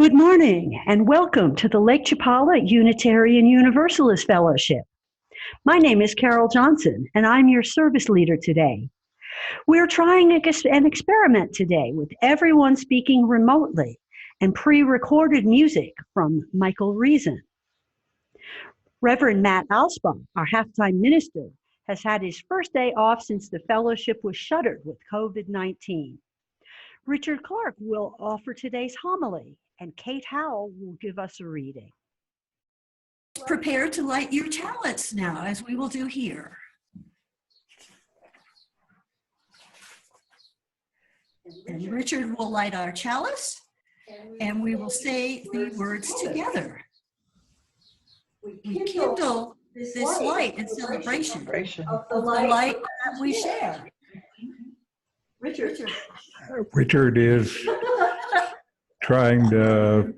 Good morning and welcome to the Lake Chapala Unitarian Universalist Fellowship. My name is Carol Johnson and I'm your service leader today. We're trying an experiment today with everyone speaking remotely and pre-recorded music from Michael Reason. Reverend Matt Alsbaugh, our halftime minister, has had his first day off since the fellowship was shuttered with COVID-19. Richard Clark will offer today's homily, and Kate Howell will give us a reading. Prepare to light your chalice now, as we will do here. And Richard will light our chalice, and we will say the words together. We kindle this light in celebration of the light that we share. Richard is trying to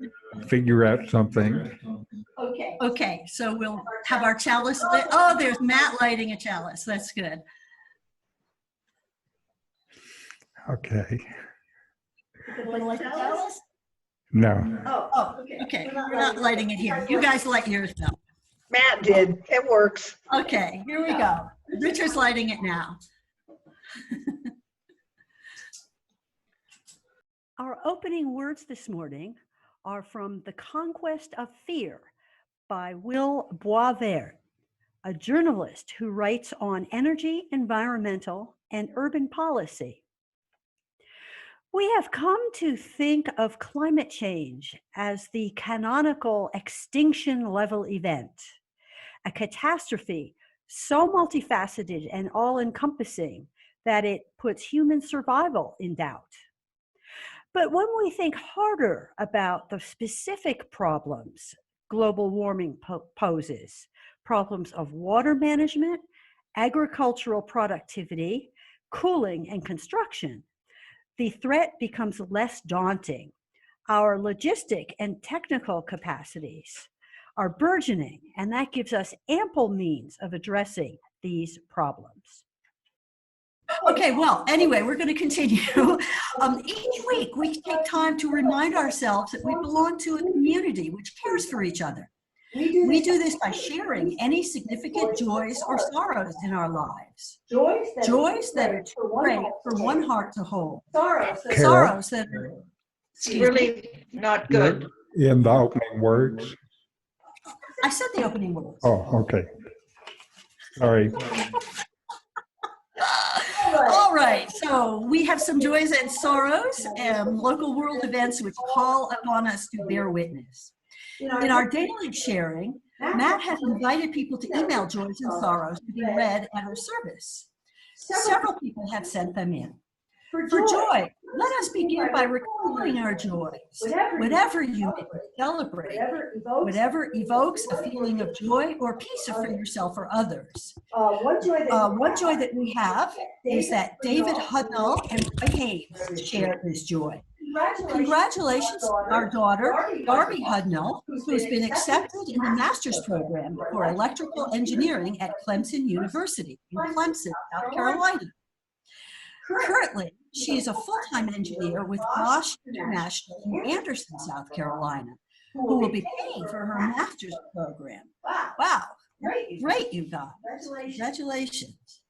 figure out something. Okay, so we'll have our chalice lit. Oh, there's Matt lighting a chalice. That's good. Okay. Light the chalice? No. Oh, okay. We're not lighting it here. You guys light yours though. Matt did. It works. Okay, here we go. Richard's lighting it now. Our opening words this morning are from The Conquest of Fear by Will Boisvert, a journalist who writes on energy, environmental, and urban policy. We have come to think of climate change as the canonical extinction level event, a catastrophe so multifaceted and all-encompassing that it puts human survival in doubt. But when we think harder about the specific problems global warming poses, problems of water management, agricultural productivity, cooling, and construction, the threat becomes less daunting. Our logistic and technical capacities are burgeoning, and that gives us ample means of addressing these problems. Okay, well, anyway, we're going to continue. Each week, we take time to remind ourselves that we belong to a community which cares for each other. We do this by sharing any significant joys or sorrows in our lives. Joys that are too great for one heart to hold. Sorrows that are Really not good. In the opening words. I said the opening words. Oh, okay. Sorry. All right, so we have some joys and sorrows and local world events which call upon us to bear witness. In our daily sharing, Matt has invited people to email joys and sorrows to be read at her service. Several people have sent them in. For joy, let us begin by recalling our joys. Whatever you may celebrate, whatever evokes a feeling of joy or peace for yourself or others. One joy that we have is that David Hudnall and Roy Hayes share this joy. Congratulations to our daughter, Darby Hudnall, who has been accepted in the master's program for electrical engineering at Clemson University in Clemson, South Carolina. Currently, she is a full-time engineer with Bosch International in Anderson, South Carolina, who will be paying for her master's program. Wow, great you guys. Congratulations.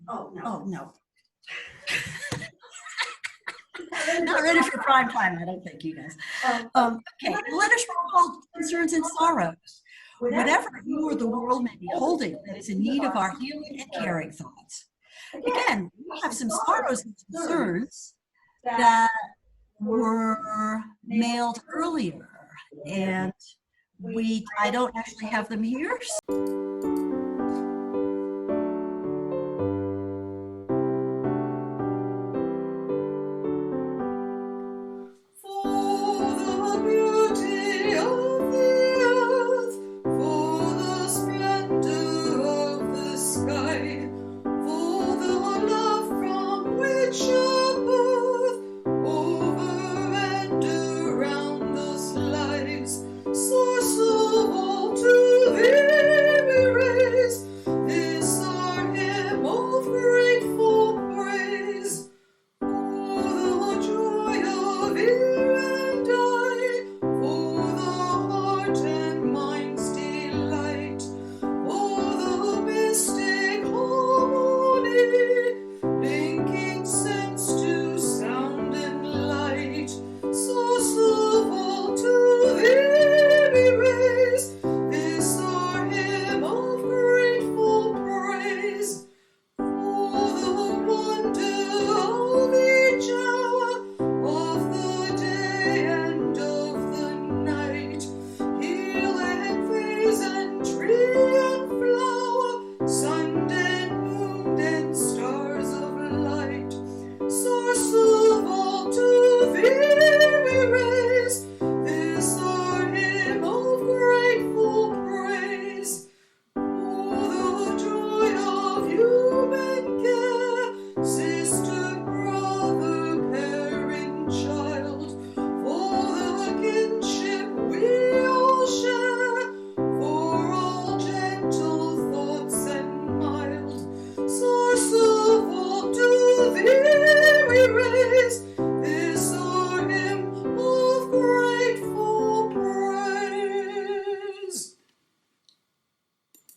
Oh, no. Not ready for prime time, I don't think, you guys. Okay, let us recall concerns and sorrows. Whatever you or the world may be holding that is in need of our healing and caring thoughts. Again, we have some sorrows and concerns that were mailed earlier, and I don't actually have them here. Source of all to thee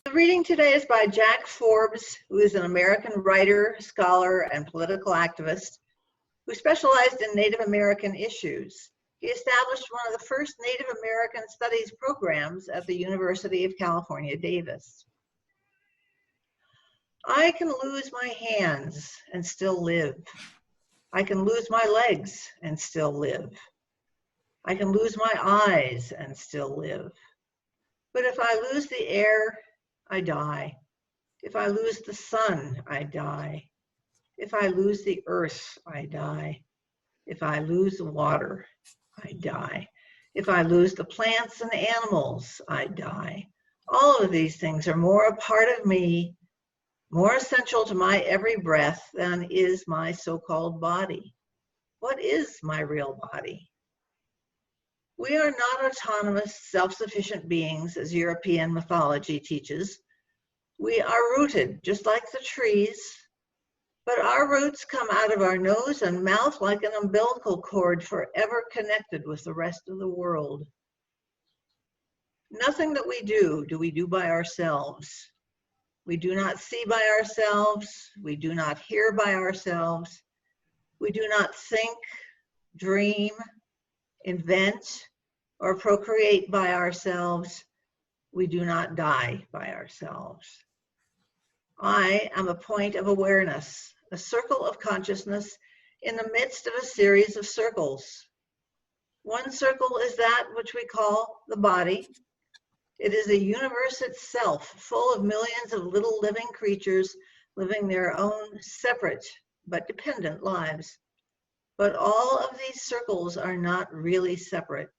The reading today is by Jack Forbes, who is an American writer, scholar, and political activist who specialized in Native American issues. He established one of the first Native American studies programs at the University of California, Davis. I can lose my hands and still live. I can lose my legs and still live. I can lose my eyes and still live. But if I lose the air, I die. If I lose the sun, I die. If I lose the earth, I die. If I lose the water, I die. If I lose the plants and animals, I die. All of these things are more a part of me, more essential to my every breath than is my so-called body. What is my real body? We are not autonomous, self-sufficient beings, as European mythology teaches. We are rooted, just like the trees, but our roots come out of our nose and mouth like an umbilical cord forever connected with the rest of the world. Nothing that we do we do by ourselves. We do not see by ourselves. We do not hear by ourselves. We do not think, dream, invent, or procreate by ourselves. We do not die by ourselves. I am a point of awareness, a circle of consciousness in the midst of a series of circles. One circle is that which we call the body. It is a universe itself, full of millions of little living creatures living their own separate but dependent lives. But all of these circles are not really separate.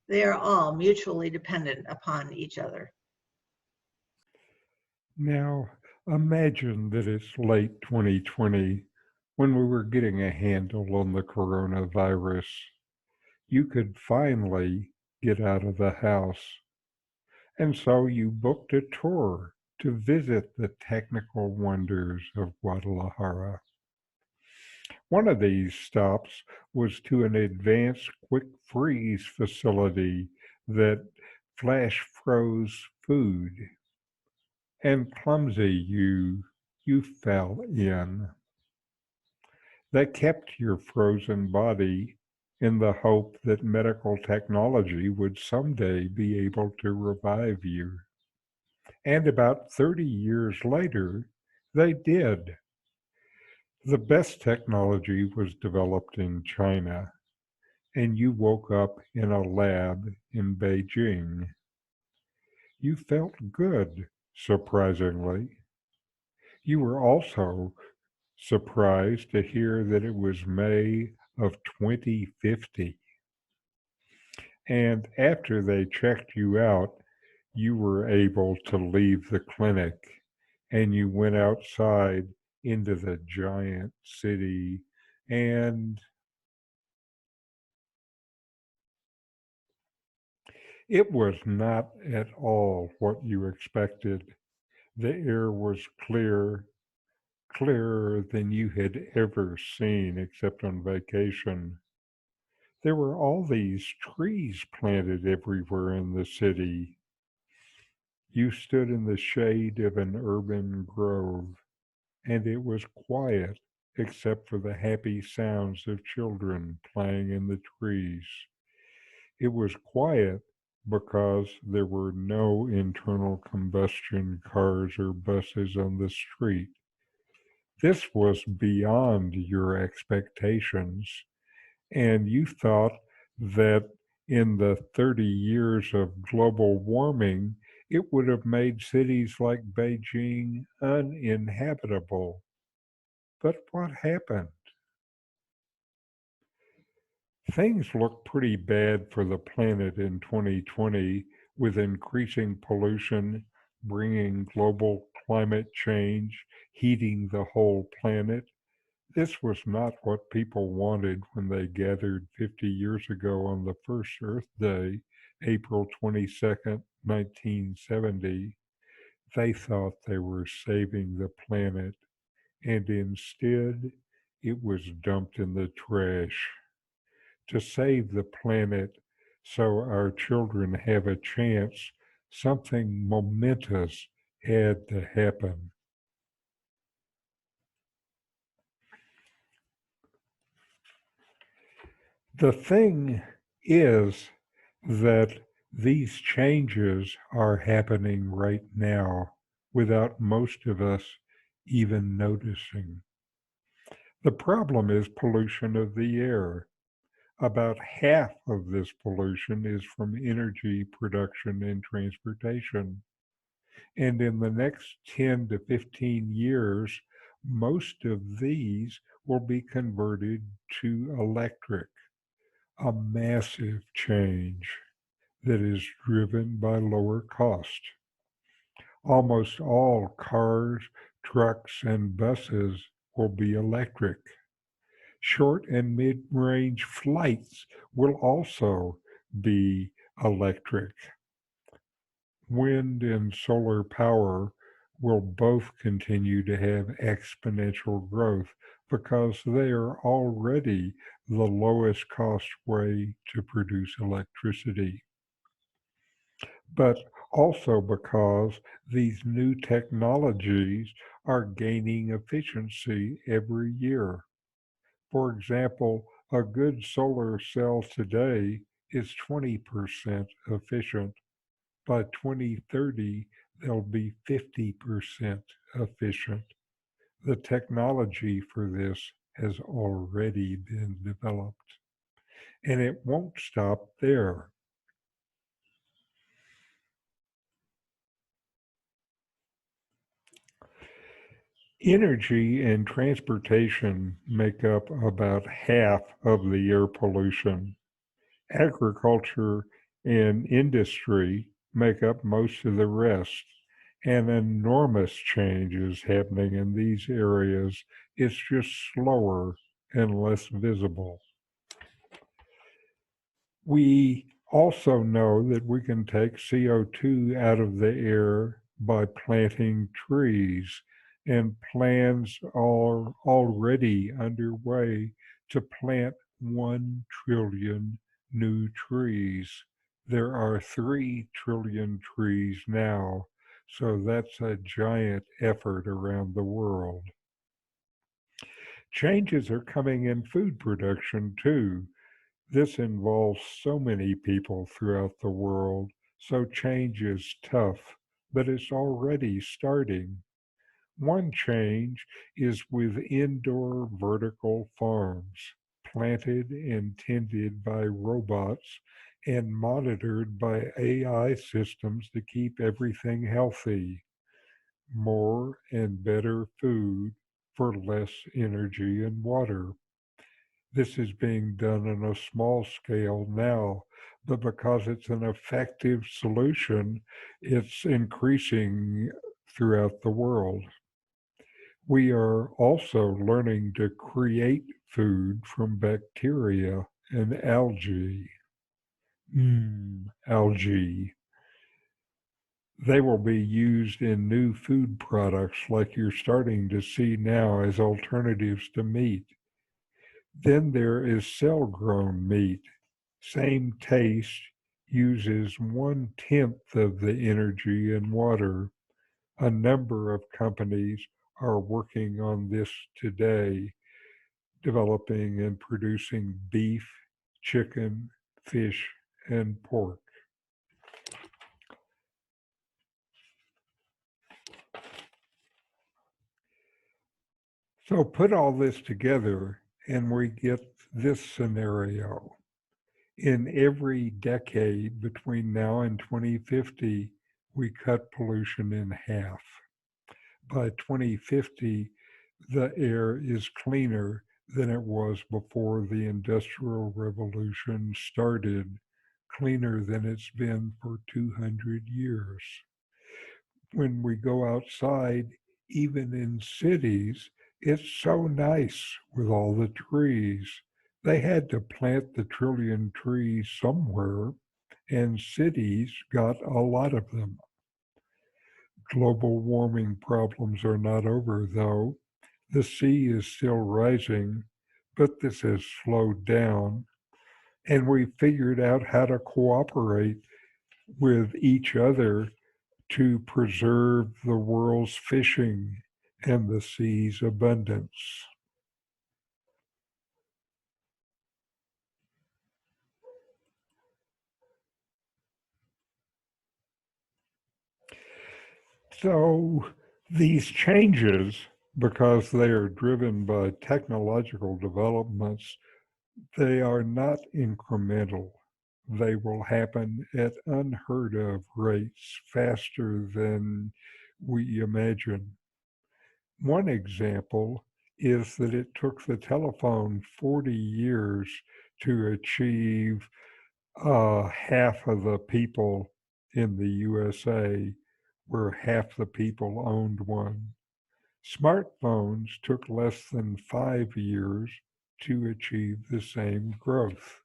They are all mutually dependent upon each other. Now, imagine that it's late 2020 when we were getting a handle on the coronavirus. You could finally get out of the house. And so you booked a tour to visit the technical wonders of Guadalajara. One of these stops was to an advanced quick freeze facility that flash froze food. And clumsy you fell in. That kept your frozen body in the hope that medical technology would someday be able to revive you. And about 30 years later, they did. The best technology was developed in China, and you woke up in a lab in Beijing. You felt good, surprisingly. You were also surprised to hear that it was May of 2050. And after they checked you out, you were able to leave the clinic and you went outside into the giant city and it was not at all what you expected. The air was clear, clearer than you had ever seen except on vacation. There were all these trees planted everywhere in the city. You stood in the shade of an urban grove, and it was quiet except for the happy sounds of children playing in the trees. It was quiet because there were no internal combustion cars or buses on the street. This was beyond your expectations. And you thought that in the 30 years of global warming, it would have made cities like Beijing uninhabitable. But what happened? Things look pretty bad for the planet in 2020 with increasing pollution, bringing global climate change, heating the whole planet. This was not what people wanted when they gathered 50 years ago on the first Earth Day, April 22nd, 1970. They thought they were saving the planet, and instead it was dumped in the trash. To save the planet so our children have a chance, something momentous had to happen. The thing is that these changes are happening right now without most of us even noticing. The problem is pollution of the air. About half of this pollution is from energy production and transportation. And in the next 10 to 15 years, most of these will be converted to electric, a massive change that is driven by lower cost. Almost all cars, trucks, and buses will be electric. Short and mid-range flights will also be electric. Wind and solar power will both continue to have exponential growth because they are already the lowest cost way to produce electricity. But also because these new technologies are gaining efficiency every year. For example, a good solar cell today is 20% efficient. By 2030, they'll be 50% efficient. The technology for this has already been developed, and it won't stop there. Energy and transportation make up about half of the air pollution. Agriculture and industry make up most of the rest. And enormous change is happening in these areas. It's just slower and less visible. We also know that we can take CO2 out of the air by planting trees, and plans are already underway to plant 1 trillion new trees. There are 3 trillion trees now, so that's a giant effort around the world. Changes are coming in food production too. This involves so many people throughout the world, so change is tough, but it's already starting. One change is with indoor vertical farms, planted and tended by robots and monitored by AI systems to keep everything healthy. More and better food for less energy and water. This is being done on a small scale now, but because it's an effective solution, it's increasing throughout the world. We are also learning to create food from bacteria and algae. Algae. They will be used in new food products like you're starting to see now as alternatives to meat. Then there is cell-grown meat. Same taste, uses 1/10 of the energy and water. A number of companies are working on this today, developing and producing beef, chicken, fish, and pork. So put all this together and we get this scenario. In every decade between now and 2050, we cut pollution in half. By 2050, the air is cleaner than it was before the Industrial Revolution started, cleaner than it's been for 200 years. When we go outside, even in cities, it's so nice with all the trees. They had to plant the trillion trees somewhere, and cities got a lot of them. Global warming problems are not over, though. The sea is still rising, but this has slowed down, and we figured out how to cooperate with each other to preserve the world's fishing and the sea's abundance. So these changes, because they are driven by technological developments, they are not incremental. They will happen at unheard of rates, faster than we imagine. One example is that it took the telephone 40 years to achieve half of the people in the USA, where half the people owned one. Smartphones took less than 5 years to achieve the same growth.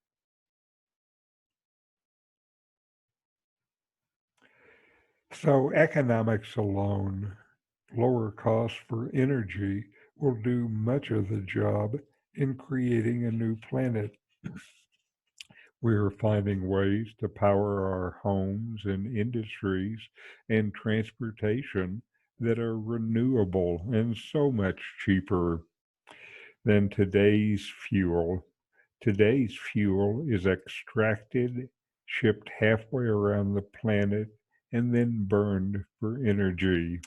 So economics alone, lower costs for energy, will do much of the job in creating a new planet. We are finding ways to power our homes and industries and transportation that are renewable and so much cheaper than today's fuel. Today's fuel is extracted, shipped halfway around the planet, and then burned for energy.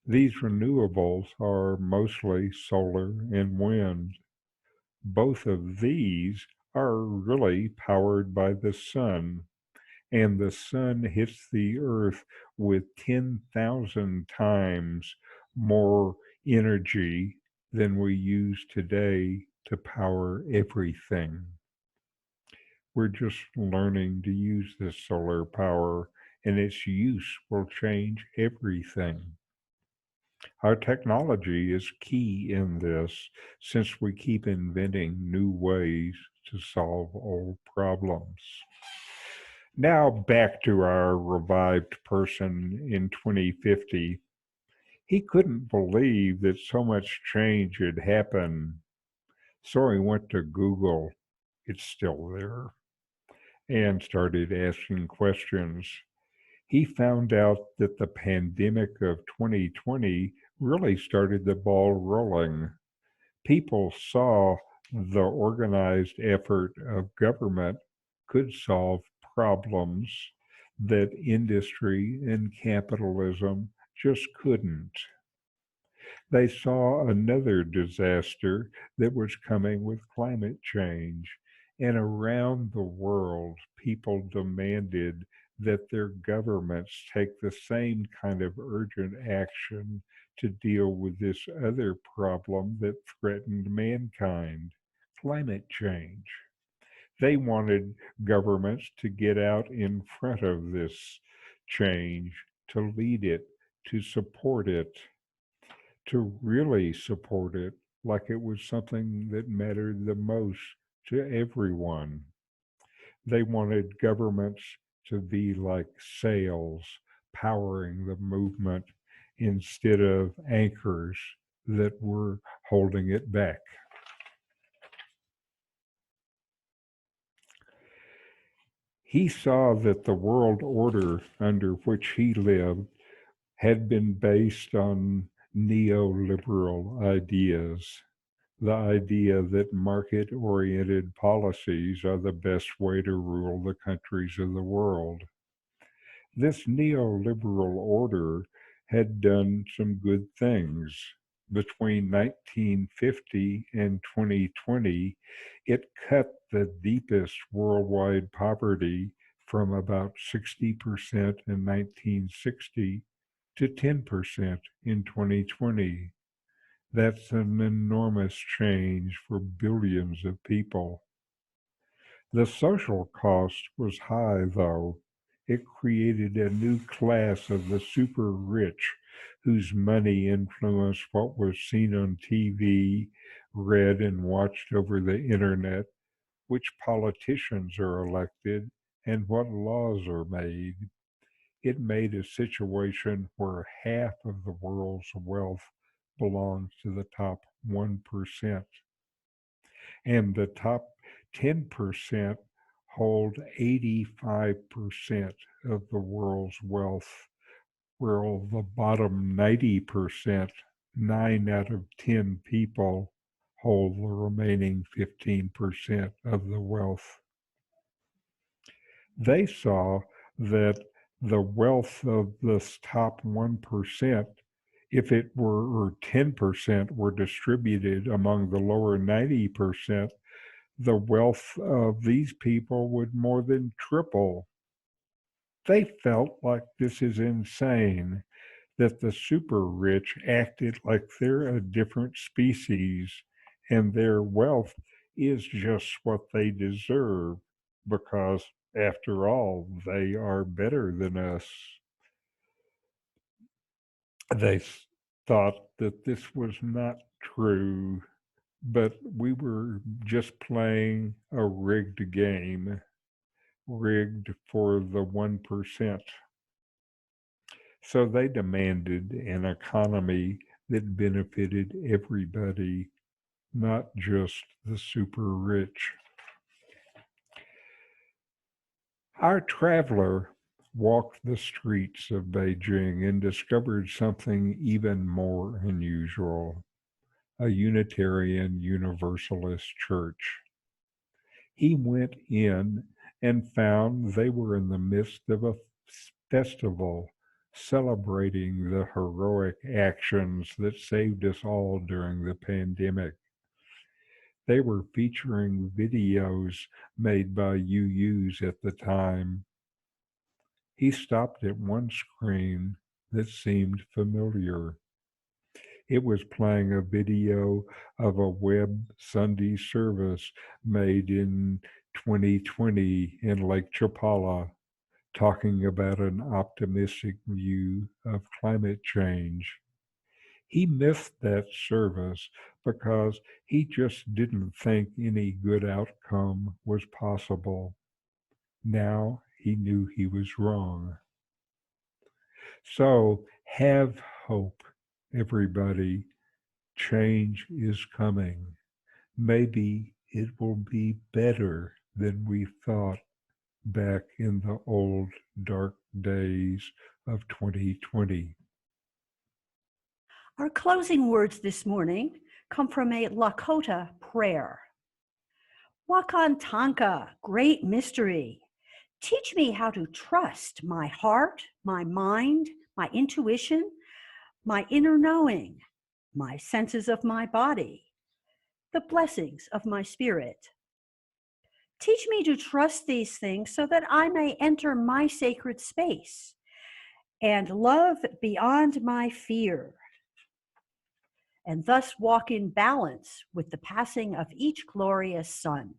These renewables are mostly solar and wind. Both of these are really powered by the sun, and the sun hits the earth with 10,000 times more energy than we use today to power everything. We're just learning to use this solar power, and its use will change everything. Our technology is key in this, since we keep inventing new ways to solve old problems. Now back to our revived person in 2050. He couldn't believe that so much change had happened, so he went to Google, it's still there, and started asking questions. He found out that the pandemic of 2020 really started the ball rolling. People saw the organized effort of government could solve problems that industry and capitalism just couldn't. They saw another disaster that was coming with climate change, and around the world, people demanded that their governments take the same kind of urgent action to deal with this other problem that threatened mankind, climate change. They wanted governments to get out in front of this change, to lead it, to support it, to really support it like it was something that mattered the most to everyone. They wanted governments to be like sails powering the movement instead of anchors that were holding it back. He saw that the world order under which he lived had been based on neoliberal ideas, the idea that market-oriented policies are the best way to rule the countries of the world. This neoliberal order had done some good things. Between 1950 and 2020, it cut the deepest worldwide poverty from about 60% in 1960 to 10% in 2020. That's an enormous change for billions of people. The social cost was high, though. It created a new class of the super rich whose money influenced what was seen on TV, read, and watched over the internet, which politicians are elected, and what laws are made. It made a situation where half of the world's wealth belongs to the top 1%, and the top 10% hold 85% of the world's wealth. While the bottom 90%, 9 out of 10 people, hold the remaining 15% of the wealth. They saw that the wealth of this top 1%, if it were, or 10% were distributed among the lower 90%, the wealth of these people would more than triple. They felt like this is insane, that the super rich acted like they're a different species and their wealth is just what they deserve because, after all, they are better than us. They thought that this was not true, but we were just playing a rigged game, rigged for the 1%. So they demanded an economy that benefited everybody, not just the super rich. Our traveler walked the streets of Beijing and discovered something even more unusual, a Unitarian Universalist church. He went in and found they were in the midst of a festival celebrating the heroic actions that saved us all during the pandemic. They were featuring videos made by UUs at the time. He stopped at one screen that seemed familiar. It was playing a video of a web Sunday service made in 2020 in Lake Chapala, talking about an optimistic view of climate change. He missed that service because he just didn't think any good outcome was possible. Now he knew he was wrong. So have hope, everybody. Change is coming. Maybe it will be better than we thought back in the old dark days of 2020. Our closing words this morning come from a Lakota prayer. Wakan Tanka, great mystery. Teach me how to trust my heart, my mind, my intuition, my inner knowing, my senses of my body, the blessings of my spirit. Teach me to trust these things so that I may enter my sacred space and love beyond my fear, and thus walk in balance with the passing of each glorious sun.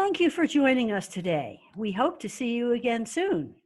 Thank you for joining us today. We hope to see you again soon.